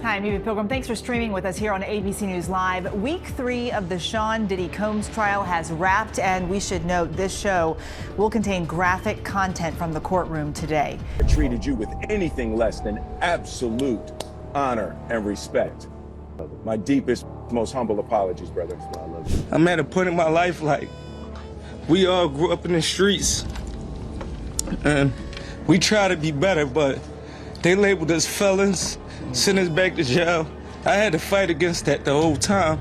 Hi, I'm Eva Pilgrim. Thanks for streaming with us here on ABC News Live. Week 3 of the Sean Diddy Combs trial has wrapped, and we should note this show will contain graphic content from the courtroom today. I treated you with anything less than absolute honor and respect. My deepest, most humble apologies, brother. I'm at a point in my life like we all grew up in the streets and we try to be better, but they labeled us felons, sent us back to jail. I had to fight against that the whole time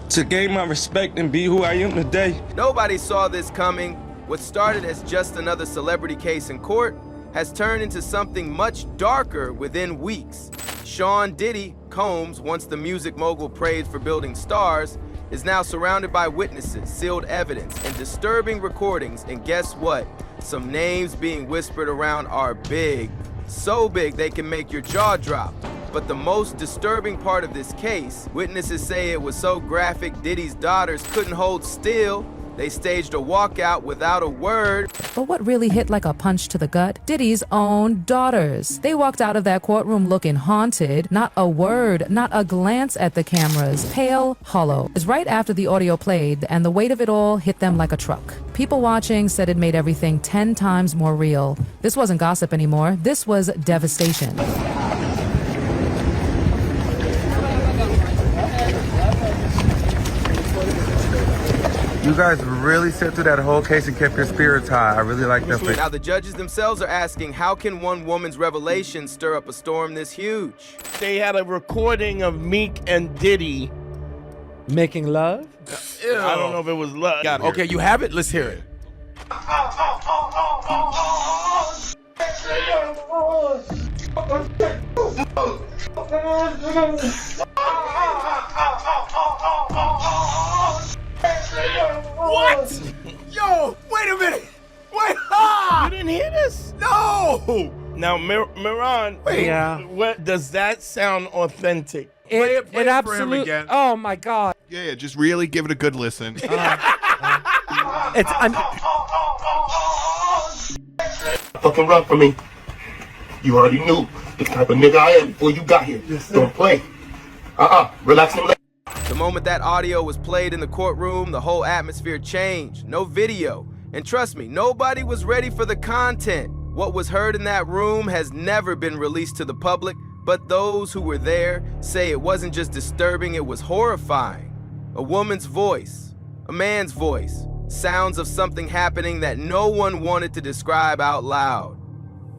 to gain my respect and be who I am today. Nobody saw this coming. What started as just another celebrity case in court has turned into something much darker within weeks. Sean Diddy Combs, once the music mogul praised for building stars, is now surrounded by witnesses, sealed evidence, and disturbing recordings. And guess what? Some names being whispered around are big. So big they can make your jaw drop. But the most disturbing part of this case, witnesses say it was so graphic Diddy's daughters couldn't hold still. They staged a walkout without a word. But what really hit like a punch to the gut? Diddy's own daughters. They walked out of that courtroom looking haunted. Not a word, not a glance at the cameras. Pale, hollow. It's right after the audio played, and the weight of it all hit them like a truck. People watching said it made everything 10 times more real. This wasn't gossip anymore. This was devastation. You guys really sit through that whole case and kept your spirits high. I really like that. Now the judges themselves are asking, how can one woman's revelation stir up a storm this huge? They had a recording of Meek and Diddy making love? Ew. I don't know if it was love. Okay, you have it? Let's hear it. What? Yo, wait a minute. Wait. You didn't hear this? No. Now, Miran, what does that sound authentic? Play it for him absolutely. again. Oh my God. Yeah, just really give it a good listen. Fucking run from me. You already knew the type of nigga I am before you got here. Don't play. Relax and let. The moment that audio was played in the courtroom, the whole atmosphere changed. No video. And trust me, nobody was ready for the content. What was heard in that room has never been released to the public, but those who were there say it wasn't just disturbing, it was horrifying. A woman's voice, a man's voice, sounds of something happening that no one wanted to describe out loud.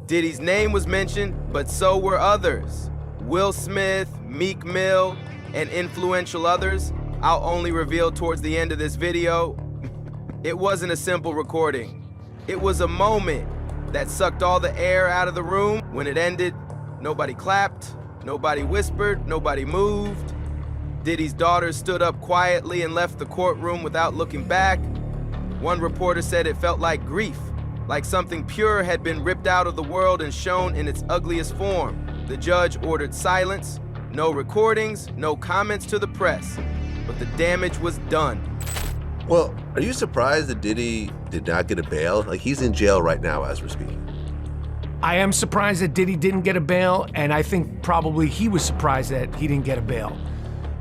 Diddy's name was mentioned, but so were others. Will Smith, Meek Mill, and influential others. I'll only reveal towards the end of this video. It wasn't a simple recording. It was a moment that sucked all the air out of the room. When it ended, nobody clapped, nobody whispered, nobody moved. Diddy's daughters stood up quietly and left the courtroom without looking back. One reporter said it felt like grief, like something pure had been ripped out of the world and shown in its ugliest form. The judge ordered silence, no recordings, no comments to the press, but the damage was done. Well, are you surprised that Diddy did not get a bail? Like, he's in jail right now as we're speaking. I am surprised that Diddy didn't get a bail, and I think probably he was surprised that he didn't get a bail.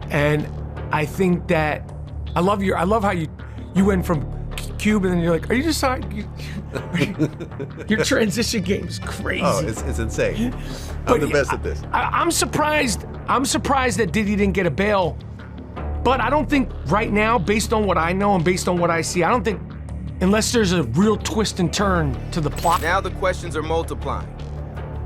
And I think that I love how you went from Cube and then you're like, are you just sorry? Your transition game's crazy. Oh, it's insane. I'm the best at this. I'm surprised that Diddy didn't get a bail, but I don't think right now, based on what I know and based on what I see, I don't think, unless there's a real twist and turn to the plot. Now the questions are multiplying.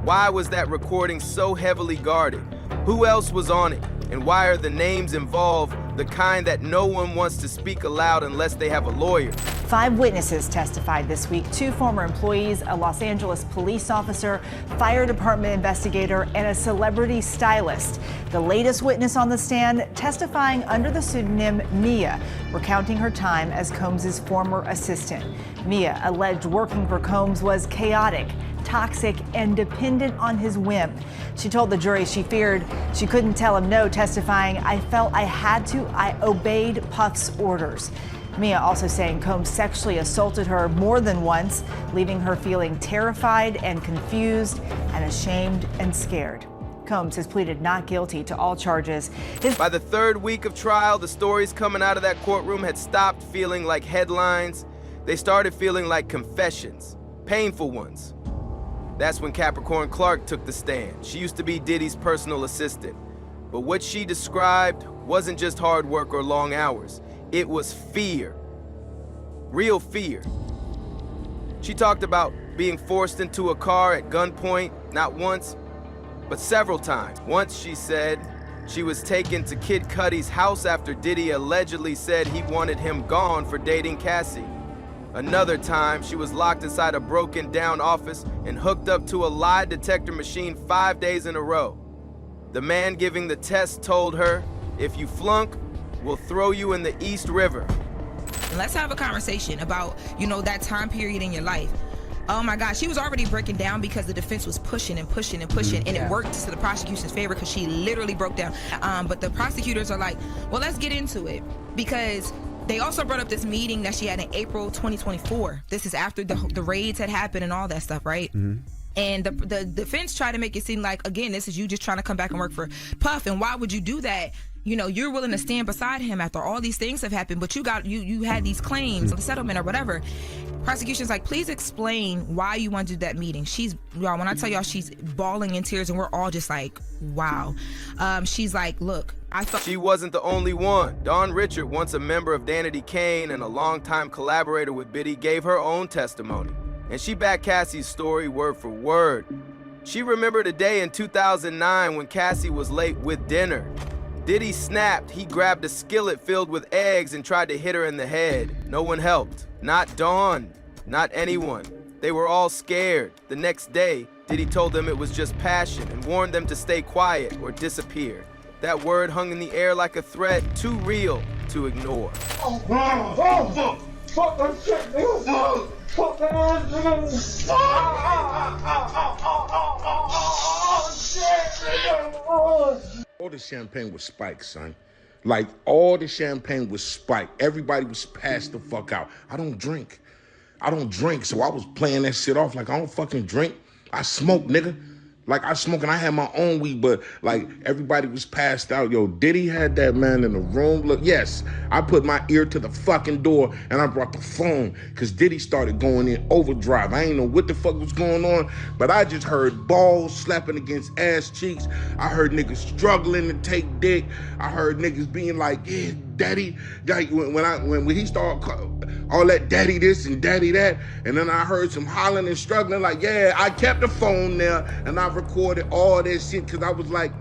Why was that recording so heavily guarded? Who else was on it? And why are the names involved the kind that no one wants to speak aloud unless they have a lawyer? 5 witnesses testified this week, 2 former employees, a Los Angeles police officer, fire department investigator, and a celebrity stylist. The latest witness on the stand testifying under the pseudonym Mia, recounting her time as Combs' former assistant. Mia alleged working for Combs was chaotic, toxic, and dependent on his whim. She told the jury she feared she couldn't tell him no, testifying, "I felt I had to. I obeyed Puff's orders." Mia also saying Combs sexually assaulted her more than once, leaving her feeling terrified and confused and ashamed and scared. Combs has pleaded not guilty to all charges. By the third week of trial, the stories coming out of that courtroom had stopped feeling like headlines. They started feeling like confessions, painful ones. That's when Capricorn Clark took the stand. She used to be Diddy's personal assistant. But what she described wasn't just hard work or long hours. It was fear. Real fear. She talked about being forced into a car at gunpoint, not once, but several times. Once, she said, she was taken to Kid Cudi's house after Diddy allegedly said he wanted him gone for dating Cassie. Another time, she was locked inside a broken-down office and hooked up to a lie detector machine 5 days in a row. The man giving the test told her, if you flunk, we'll throw you in the East River. Let's have a conversation about, that time period in your life. Oh my gosh, she was already breaking down because the defense was pushing and pushing and pushing, and it worked to the prosecution's favor because she literally broke down. But the prosecutors are like, well, let's get into it, because they also brought up this meeting that she had in April 2024. This is after the raids had happened and all that stuff, right? And the defense tried to make it seem like, again, this is you just trying to come back and work for Puff, and why would you do that? You're willing to stand beside him after all these things have happened, but you had these claims, the settlement or whatever. Prosecution's like, please explain why you want to do that meeting. Y'all, when I tell y'all, she's bawling in tears, and we're all just like, wow. She's like, look, I thought... She wasn't the only one. Dawn Richard, once a member of Danity Kane and a longtime collaborator with Diddy, gave her own testimony. And she backed Cassie's story word for word. She remembered a day in 2009 when Cassie was late with dinner. Diddy snapped. He grabbed a skillet filled with eggs and tried to hit her in the head. No one helped. Not Dawn. Not anyone. They were all scared. The next day, Diddy told them it was just passion and warned them to stay quiet or disappear. That word hung in the air like a threat too real to ignore. All the champagne was spiked, son. Like, all the champagne was spiked. Everybody was passed the fuck out. I don't drink, so I was playing that shit off like I don't fucking drink. I smoke, nigga. Like, I smoke and I had my own weed, but, like, everybody was passed out. Yo, Diddy had that man in the room. Look, yes, I put my ear to the fucking door and I brought the phone because Diddy started going in overdrive. I ain't know what the fuck was going on, but I just heard balls slapping against ass cheeks. I heard niggas struggling to take dick. I heard niggas being like, yeah, daddy. Like, when he started all that daddy this and daddy that, and then I heard some hollering and struggling like, yeah, I kept the phone there and I recorded all that shit because I was like,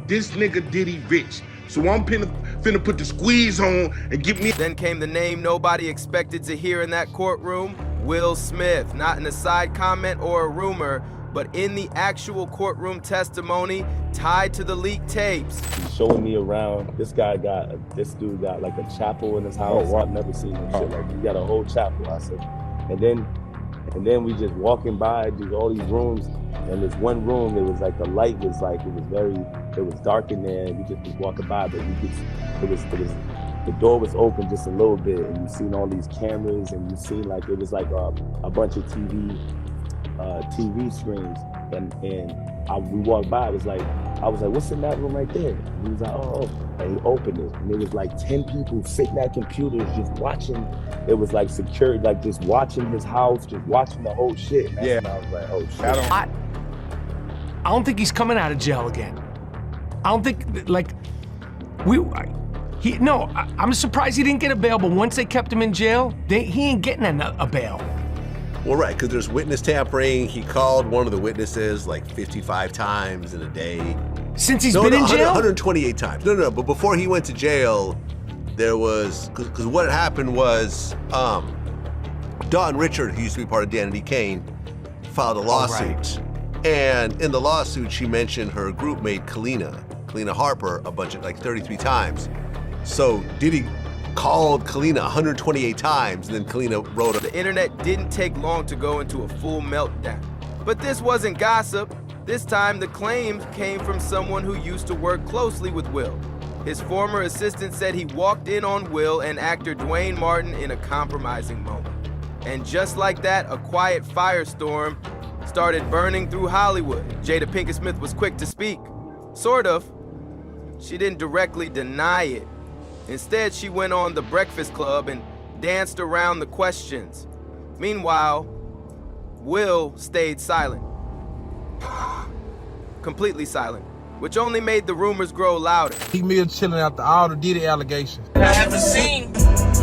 this nigga Diddy rich. So I'm finna put the squeeze on and get me. Then came the name nobody expected to hear in that courtroom, Will Smith. Not in a side comment or a rumor, but in the actual courtroom testimony tied to the leaked tapes. He's showing me around. This dude got like a chapel in his house. I've never seen him shit like. He got a whole chapel. I said, and then we just walking by, just all these rooms, and this one room, it was like the light was like, it was dark in there, and we just was walking by, but the door was open just a little bit, and you seen all these cameras, and you seen like, it was like a bunch of TV screens, and we walked by, I was like, what's in that room right there? And he was like, oh, and he opened it, and there was like 10 people sitting at computers just watching. It was like security, like just watching his house, just watching the whole shit. Yeah. And I was like, oh shit. I don't think he's coming out of jail again. I don't think, I'm surprised he didn't get a bail, but once they kept him in jail, he ain't getting a bail. Well, right, because there's witness tampering. He called one of the witnesses like 55 times in a day. Since he's been in jail? 128 times. No, but before he went to jail, there was, because what happened was, Dawn Richard, who used to be part of Danity Kane, filed a lawsuit. Right. And in the lawsuit, she mentioned her group mate, Kalina Harper, a bunch of, like 33 times. So Diddy called Kalina 128 times, and then Kalina wrote The internet didn't take long to go into a full meltdown. But this wasn't gossip. This time, the claims came from someone who used to work closely with Will. His former assistant said he walked in on Will and actor Dwayne Martin in a compromising moment. And just like that, a quiet firestorm started burning through Hollywood. Jada Pinkett Smith was quick to speak. Sort of. She didn't directly deny it. Instead, she went on The Breakfast Club and danced around the questions. Meanwhile, Will stayed silent. Completely silent, which only made the rumors grow louder. Meek chilling after all the Diddy allegations. I haven't seen.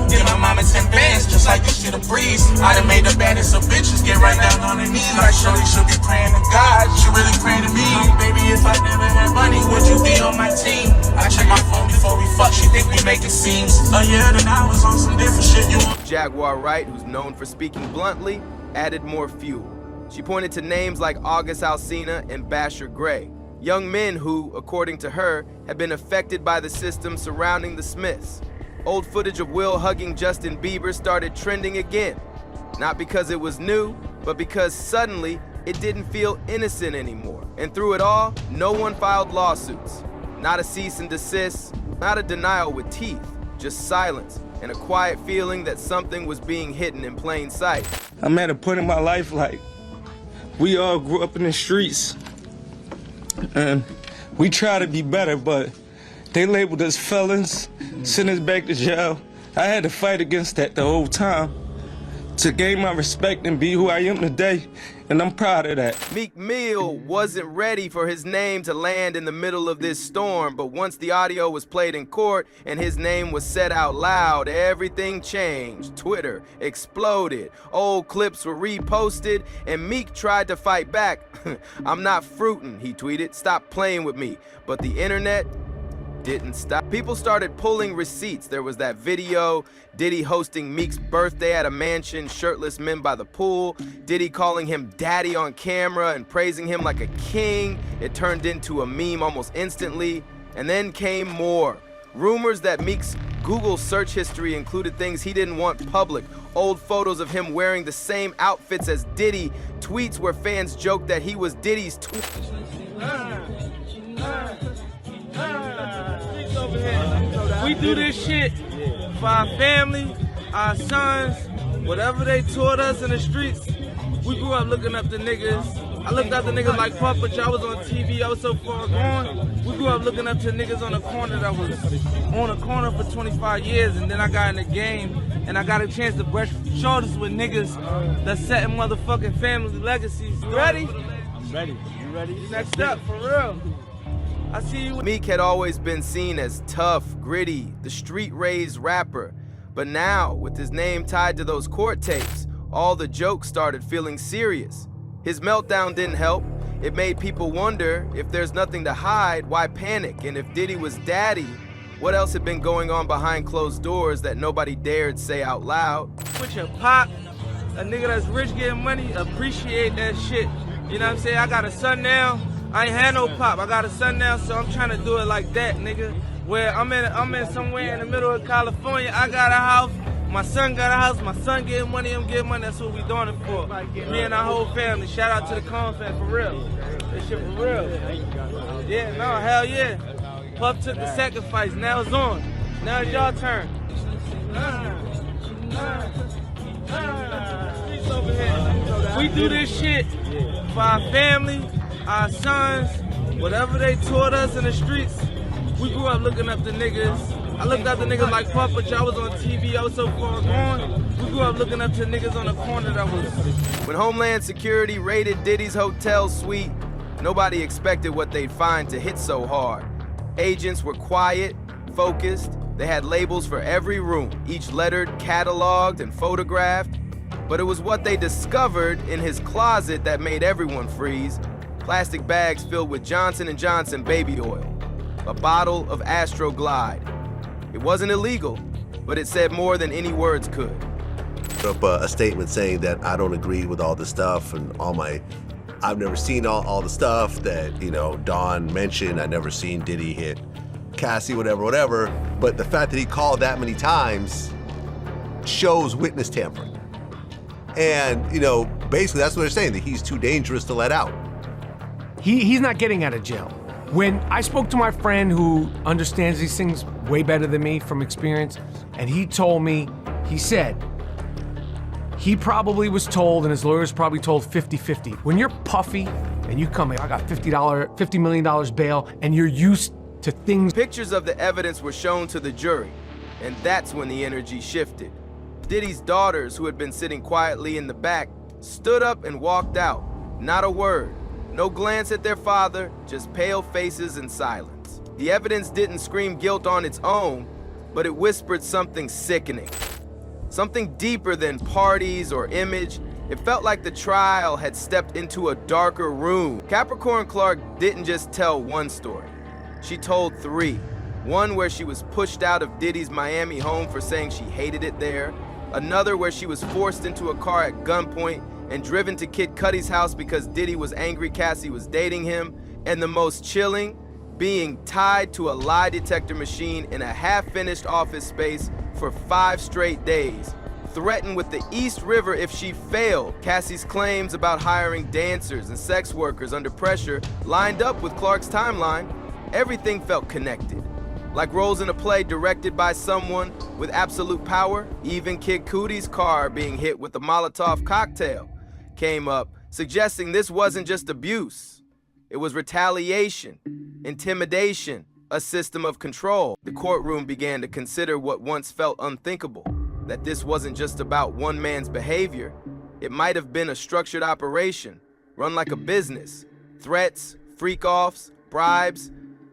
Give my mama 10 bands, just like this shit a breeze. I done made the baddest of bitches get right down on their knees. Like shorty should be praying to God, she really praying to me. Baby, if I never had money, would you be on my team? I check my phone before we fuck, she think we making scenes. A year then I was on some different shit. Jaguar Wright, who's known for speaking bluntly, added more fuel. She pointed to names like August Alsina and Basher Gray, young men who, according to her, had been affected by the system surrounding the Smiths. Old footage of Will hugging Justin Bieber started trending again. Not because it was new, but because suddenly it didn't feel innocent anymore. And through it all, no one filed lawsuits. Not a cease and desist, not a denial with teeth, just silence and a quiet feeling that something was being hidden in plain sight. I'm at a point in my life like we all grew up in the streets and we try to be better, but they labeled us felons, sent us back to jail. I had to fight against that the whole time to gain my respect and be who I am today, and I'm proud of that. Meek Mill wasn't ready for his name to land in the middle of this storm, but once the audio was played in court and his name was said out loud, everything changed. Twitter exploded, old clips were reposted, and Meek tried to fight back. I'm not fruitin', he tweeted, stop playing with me. But the internet didn't stop. People started pulling receipts. There was that video, Diddy hosting Meek's birthday at a mansion, shirtless men by the pool, Diddy calling him daddy on camera and praising him like a king. It turned into a meme almost instantly. And then came more. Rumors that Meek's Google search history included things he didn't want public, old photos of him wearing the same outfits as Diddy, tweets where fans joked that he was Diddy's We do this shit for our family, our sons, whatever they taught us in the streets. We grew up looking up to niggas. I looked up to niggas like Puff, but y'all was on TV, I was so far gone. We grew up looking up to niggas on the corner that was on a corner for 25 years, and then I got in the game, and I got a chance to brush shoulders with niggas that's setting motherfucking family legacies. You ready? I'm ready. You ready? Next up, for real. I see you. Meek had always been seen as tough, gritty, the street-raised rapper. But now, with his name tied to those court tapes, all the jokes started feeling serious. His meltdown didn't help. It made people wonder if there's nothing to hide, why panic? And if Diddy was daddy, what else had been going on behind closed doors that nobody dared say out loud? With your pop, a nigga that's rich getting money, appreciate that shit. You know what I'm saying? I got a son now. I ain't had no pop. I got a son now, so I'm trying to do it like that, nigga. Where I'm in somewhere in the middle of California. I got a house. My son got a house. My son getting money. I'm getting money. That's what we doing it for. Me and our whole family. Shout out to the Coen fam, for real. This shit for real. Yeah, no, hell yeah. Puff took the sacrifice. Now it's on. Now it's y'all turn. We do this shit for our family, our sons, whatever they taught us in the streets. We grew up looking up to niggas. I looked up to niggas like Puff, but y'all was on TV, I was so far gone. We grew up looking up to niggas on the corner that was... When Homeland Security raided Diddy's hotel suite, nobody expected what they'd find to hit so hard. Agents were quiet, focused. They had labels for every room, each lettered, cataloged, and photographed. But it was what they discovered in his closet that made everyone freeze. Plastic bags filled with Johnson & Johnson baby oil. A bottle of Astro Glide. It wasn't illegal, but it said more than any words could. Put up a statement saying that I don't agree with all the stuff and I've never seen all the stuff that, you know, Don mentioned. I never seen Diddy hit Cassie, whatever. But the fact that he called that many times shows witness tampering. And, you know, basically that's what they're saying, that he's too dangerous to let out. He's not getting out of jail. When I spoke to my friend who understands these things way better than me from experience, and he told me, he said, He probably was told, and his lawyers probably told 50-50. When you're puffy and you come in, I got $50 million bail, and you're used to things. Pictures of the evidence were shown to the jury, and that's when the energy shifted. Diddy's daughters, who had been sitting quietly in the back, stood up and walked out. Not a word, no glance at their father, just pale faces and silence. The evidence didn't scream guilt on its own, but it whispered something sickening. Something deeper than parties or image. It felt like the trial had stepped into a darker room. Capricorn Clark didn't just tell one story. She told three. One where she was pushed out of Diddy's Miami home for saying she hated it there. Another where she was forced into a car at gunpoint and driven to Kid Cudi's house because Diddy was angry Cassie was dating him. And the most chilling, being tied to a lie detector machine in a half-finished office space for 5 straight days, threatened with the East River if she failed. Cassie's claims about hiring dancers and sex workers under pressure lined up with Clark's timeline. Everything felt connected, like roles in a play directed by someone with absolute power. Even Kid Cudi's car being hit with a Molotov cocktail came up, suggesting this wasn't just abuse. It was retaliation, intimidation, a system of control. The courtroom began to consider what once felt unthinkable, that this wasn't just about one man's behavior. It might have been a structured operation, run like a business. Threats, freak-offs, bribes,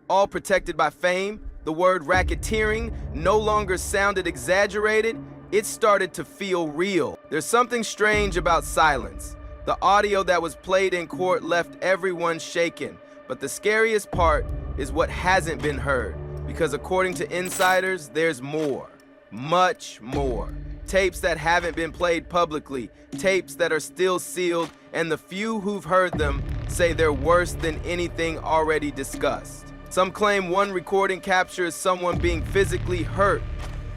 all protected by fame. The word racketeering no longer sounded exaggerated. It started to feel real. There's something strange about silence. The audio that was played in court left everyone shaken. But the scariest part is what hasn't been heard. Because according to insiders, there's more. Much more. Tapes that haven't been played publicly. Tapes that are still sealed. And the few who've heard them say they're worse than anything already discussed. Some claim one recording captures someone being physically hurt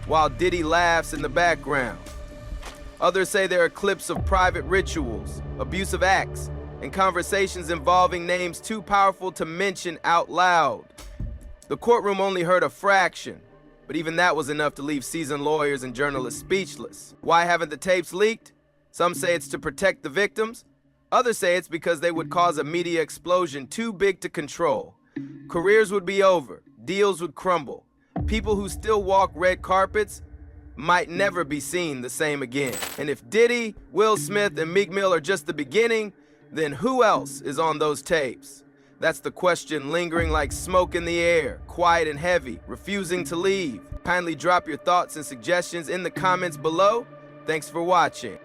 while Diddy laughs in the background. Others say there are clips of private rituals, abusive acts, and conversations involving names too powerful to mention out loud. The courtroom only heard a fraction, but even that was enough to leave seasoned lawyers and journalists speechless. Why haven't the tapes leaked? Some say it's to protect the victims. Others say it's because they would cause a media explosion too big to control. Careers would be over, deals would crumble. People who still walk red carpets might never be seen the same again. And if Diddy, Will Smith, and Meek Mill are just the beginning, then who else is on those tapes? That's the question lingering like smoke in the air, quiet and heavy, refusing to leave. Kindly drop your thoughts and suggestions in the comments below. Thanks for watching.